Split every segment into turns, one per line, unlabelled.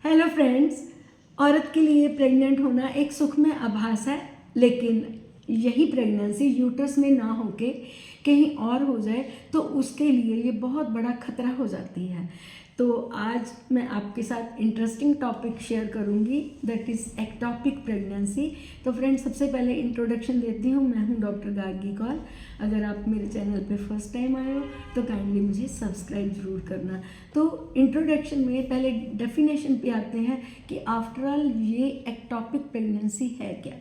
Hello friends. औरत के लिए प्रेग्नेंट होना एक सुखमय आभास है, लेकिन यही प्रेगनेंसी यूट्रस में ना होके कहीं और हो जाए तो उसके लिए ये बहुत बड़ा खतरा हो जाती है। तो आज मैं आपके साथ इंटरेस्टिंग टॉपिक शेयर करूंगी, दैट इज़ एक्टॉपिक प्रेगनेंसी। तो फ्रेंड्स, सबसे पहले इंट्रोडक्शन देती हूँ। मैं हूँ डॉक्टर गार्गी कौर। अगर आप मेरे चैनल पे फर्स्ट टाइम आए हो तो काइंडली मुझे सब्सक्राइब ज़रूर करना। तो इंट्रोडक्शन में पहले डेफिनेशन पे आते हैं कि आफ्टर ऑल ये एक्टॉपिक प्रेगनेंसी है क्या।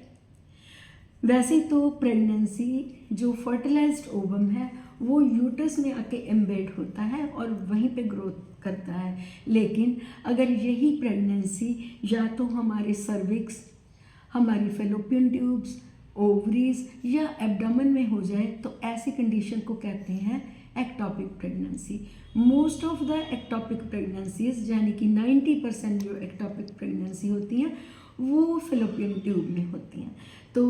वैसे तो प्रेगनेंसी जो फर्टिलाइज्ड ओवम है वो यूट्रस में आके एम्बेड होता है और वहीं पे ग्रोथ करता है। लेकिन अगर यही प्रेगनेंसी या तो हमारे सर्विक्स, हमारी फेलोपियन ट्यूब्स, ओवरीज या एब्डोमेन में हो जाए तो ऐसी कंडीशन को कहते हैं ectopic pregnancy. Most of the ectopic pregnancies यानी कि 90% जो एक्टॉपिक प्रेगनेंसी होती हैं वो फेलोपियन ट्यूब में होती हैं। तो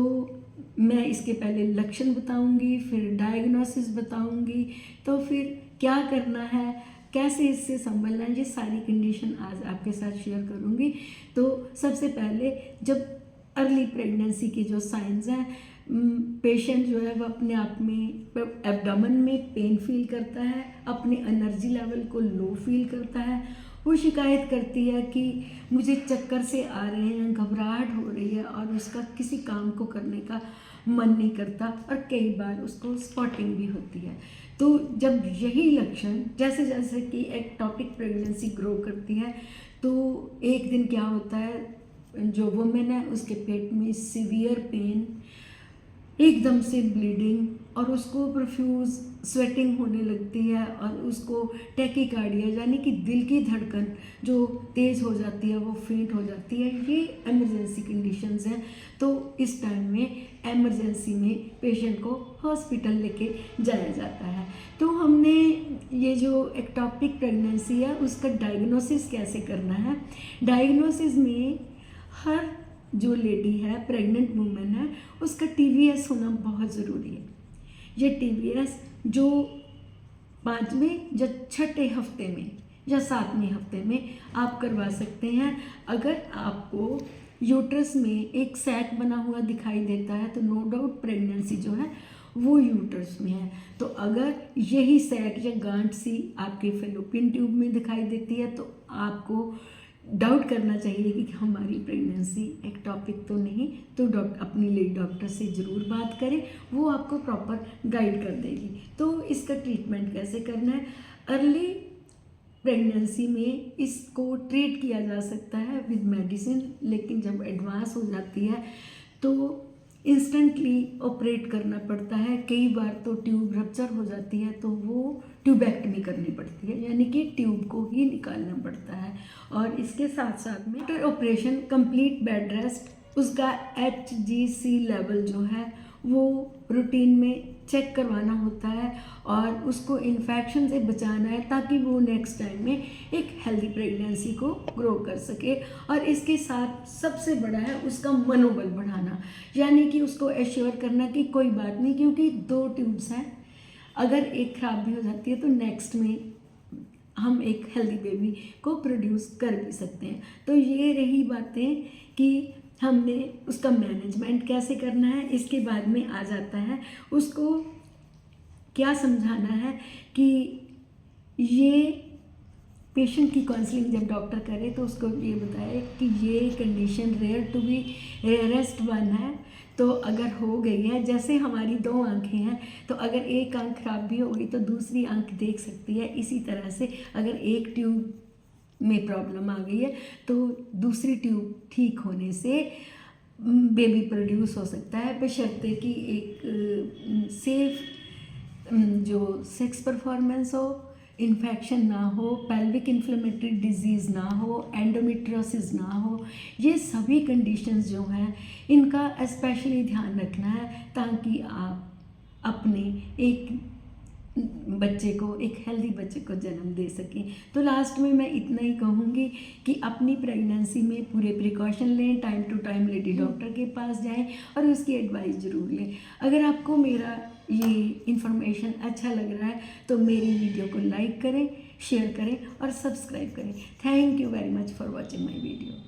मैं इसके पहले लक्षण बताऊंगी, फिर डायग्नोसिस बताऊंगी, तो फिर क्या करना है, कैसे इससे संभलना है, ये सारी कंडीशन आज आपके साथ शेयर करूंगी। तो सबसे पहले, जब अर्ली प्रेगनेंसी के जो साइंस हैं, पेशेंट जो है वो अपने आप में एब्डोमेन में पेन फील करता है, अपने एनर्जी लेवल को लो फील करता है, वो शिकायत करती है कि मुझे चक्कर से आ रहे हैं, घबराहट हो रही है और उसका किसी काम को करने का मन नहीं करता और कई बार उसको स्पॉटिंग भी होती है। तो जब यही लक्षण जैसे जैसे कि एक्टॉपिक प्रेगनेंसी ग्रो करती है तो एक दिन क्या होता है, जो वुमेन है उसके पेट में सीवियर पेन, एकदम से ब्लीडिंग और उसको प्रोफ्यूज स्वेटिंग होने लगती है और उसको टैकीकार्डिया यानी कि दिल की धड़कन जो तेज़ हो जाती है, वो फेंट हो जाती है। ये इमरजेंसी कंडीशंस हैं। तो इस टाइम में एमरजेंसी में पेशेंट को हॉस्पिटल लेके जाया जाता है। तो हमने ये जो एक्टॉपिक प्रेगनेंसी है उसका डायग्नोसिस कैसे करना है। डायग्नोसिस में हर जो लेडी है, प्रेग्नेंट वुमेन है, उसका TVS होना बहुत ज़रूरी है। ये TVS जो 5वें या 6ठे हफ्ते में या 7वें हफ्ते में आप करवा सकते हैं। अगर आपको यूट्रस में एक सैक बना हुआ दिखाई देता है तो नो डाउट प्रेगनेंसी जो है वो यूट्रस में है। तो अगर यही सैक या गांठ सी आपके फेलोपियन ट्यूब में दिखाई देती है तो आपको डाउट करना चाहिए कि हमारी प्रेगनेंसी एक्टॉपिक तो नहीं। तो अपनी लेडी डॉक्टर से ज़रूर बात करें, वो आपको प्रॉपर गाइड कर देगी। तो इसका ट्रीटमेंट कैसे करना है। अर्ली प्रेगनेंसी में इसको ट्रीट किया जा सकता है विद मेडिसिन, लेकिन जब एडवांस हो जाती है तो इंस्टेंटली ऑपरेट करना पड़ता है। कई बार तो ट्यूब रप्चर हो जाती है तो वो ट्यूबेक्टमी करनी पड़ती है, यानी कि ट्यूब को ही निकालना पड़ता है। और इसके साथ साथ में after operation complete bed rest, उसका HGC लेवल जो है वो रूटीन में चेक करवाना होता है और उसको इन्फेक्शन से बचाना है ताकि वो नेक्स्ट टाइम में एक हेल्दी प्रेगनेंसी को ग्रो कर सके। और इसके साथ सबसे बड़ा है उसका मनोबल बढ़ाना, यानी कि उसको एश्योर करना कि कोई बात नहीं, क्योंकि 2 ट्यूब्स हैं, अगर एक ख़राब भी हो जाती है तो नेक्स्ट में हम एक हेल्दी बेबी को प्रोड्यूस कर भी सकते हैं। तो ये रही बातें कि हमने उसका मैनेजमेंट कैसे करना है। इसके बाद में आ जाता है उसको क्या समझाना है कि ये पेशेंट की काउंसलिंग जब डॉक्टर करे तो उसको ये बताए कि ये condition rare to be rarest one है। तो अगर हो गई है, जैसे हमारी 2 आंखें हैं, तो अगर एक आंख खराब भी हो गई तो दूसरी आंख देख सकती है। इसी तरह से अगर एक ट्यूब में प्रॉब्लम आ गई है तो दूसरी ट्यूब ठीक होने से बेबी प्रोड्यूस हो सकता है, बशर्ते कि एक सेफ जो सेक्स परफॉर्मेंस हो, इन्फेक्शन ना हो, पेल्विक इन्फ्लेमेटरी डिजीज़ ना हो, एंडोमेट्रियोसिस ना हो। ये सभी कंडीशंस जो हैं इनका स्पेशली ध्यान रखना है ताकि आप अपने एक बच्चे को, एक हेल्दी बच्चे को जन्म दे सकें। तो लास्ट में मैं इतना ही कहूँगी कि अपनी प्रेगनेंसी में पूरे प्रिकॉशन लें, time to time lady doctor के पास जाएं और उसकी एडवाइस ज़रूर लें। अगर आपको मेरा ये इन्फॉर्मेशन अच्छा लग रहा है तो मेरी वीडियो को लाइक करें, शेयर करें और सब्सक्राइब करें। Thank you very much for watching my video.